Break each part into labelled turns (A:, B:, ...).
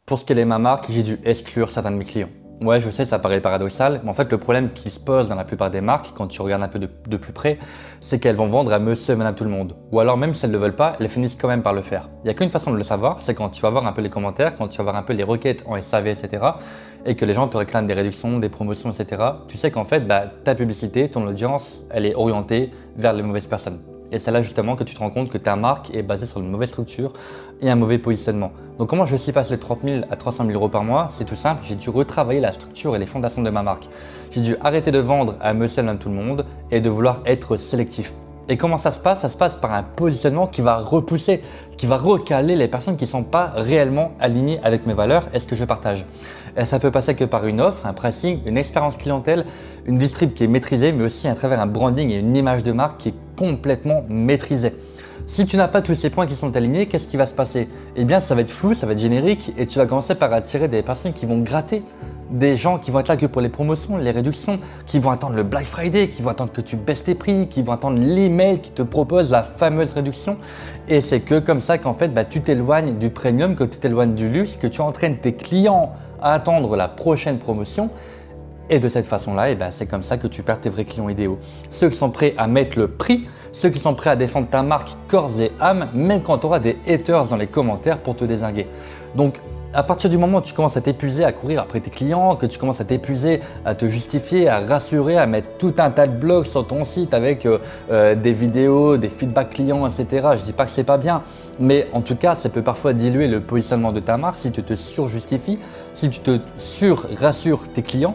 A: Pour scaler ma marque, j'ai dû exclure certains de mes clients. Ouais, je sais, ça paraît paradoxal, mais en fait, le problème qui se pose dans la plupart des marques, quand tu regardes un peu de plus près, c'est qu'elles vont vendre à monsieur et madame tout le monde. Ou alors, même si elles ne le veulent pas, elles finissent quand même par le faire. Il n'y a qu'une façon de le savoir, c'est quand tu vas voir un peu les commentaires, quand tu vas voir un peu les requêtes en SAV, etc. et que les gens te réclament des réductions, des promotions, etc. Tu sais qu'en fait, ta publicité, ton audience, elle est orientée vers les mauvaises personnes. Et c'est là justement que tu te rends compte que ta marque est basée sur une mauvaise structure et un mauvais positionnement. Donc comment je suis passé de 30 000 à 300 000 euros par mois? C'est tout simple, j'ai dû retravailler la structure et les fondations de ma marque. J'ai dû arrêter de vendre à monsieur et madame tout le monde et de vouloir être sélectif. Et comment ça se passe? Ça se passe par un positionnement qui va repousser, qui va recaler les personnes qui ne sont pas réellement alignées avec mes valeurs et ce que je partage. Et ça peut passer que par une offre, un pricing, une expérience clientèle, une distrib qui est maîtrisée, mais aussi à travers un branding et une image de marque qui est complètement maîtrisée. Si tu n'as pas tous ces points qui sont alignés, qu'est-ce qui va se passer? Eh bien, ça va être flou, ça va être générique et tu vas commencer par attirer des personnes qui vont gratter. Des gens qui vont être là que pour les promotions, les réductions, qui vont attendre le Black Friday, qui vont attendre que tu baisses tes prix, qui vont attendre l'email qui te propose la fameuse réduction. Et c'est que comme ça qu'en fait, tu t'éloignes du premium, que tu t'éloignes du luxe, que tu entraînes tes clients à attendre la prochaine promotion. Et de cette façon-là, c'est comme ça que tu perds tes vrais clients idéaux. Ceux qui sont prêts à mettre le prix, ceux qui sont prêts à défendre ta marque corps et âme, même quand tu auras des haters dans les commentaires pour te dézinguer. Donc, à partir du moment où tu commences à t'épuiser à courir après tes clients, que tu commences à t'épuiser à te justifier, à rassurer, à mettre tout un tas de blogs sur ton site avec des vidéos, des feedbacks clients, etc. Je dis pas que c'est pas bien, mais en tout cas, ça peut parfois diluer le positionnement de ta marque si tu te surjustifies, si tu te sur-rassures tes clients.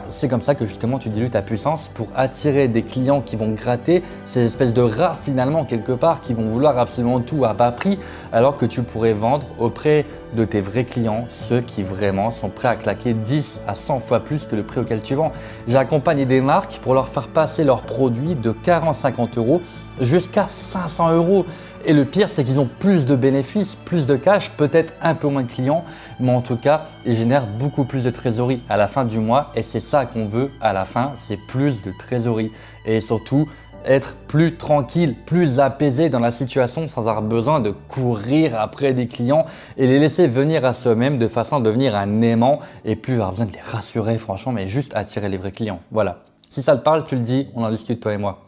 A: C'est comme ça que justement tu dilues ta puissance pour attirer des clients qui vont gratter, ces espèces de rats finalement quelque part qui vont vouloir absolument tout à bas prix alors que tu pourrais vendre auprès de tes vrais clients, ceux qui vraiment sont prêts à claquer 10 à 100 fois plus que le prix auquel tu vends. J'ai accompagné des marques pour leur faire passer leurs produits de 40-50 euros jusqu'à 500 euros. Et le pire, c'est qu'ils ont plus de bénéfices, plus de cash, peut-être un peu moins de clients, mais en tout cas, ils génèrent beaucoup plus de trésorerie à la fin du mois et c'est ça qu'on veut à la fin, c'est plus de trésorerie et surtout être plus tranquille, plus apaisé dans la situation sans avoir besoin de courir après des clients et les laisser venir à soi-même de façon à devenir un aimant et plus avoir besoin de les rassurer franchement, mais juste attirer les vrais clients. Voilà. Si ça te parle, tu le dis, on en discute toi et moi.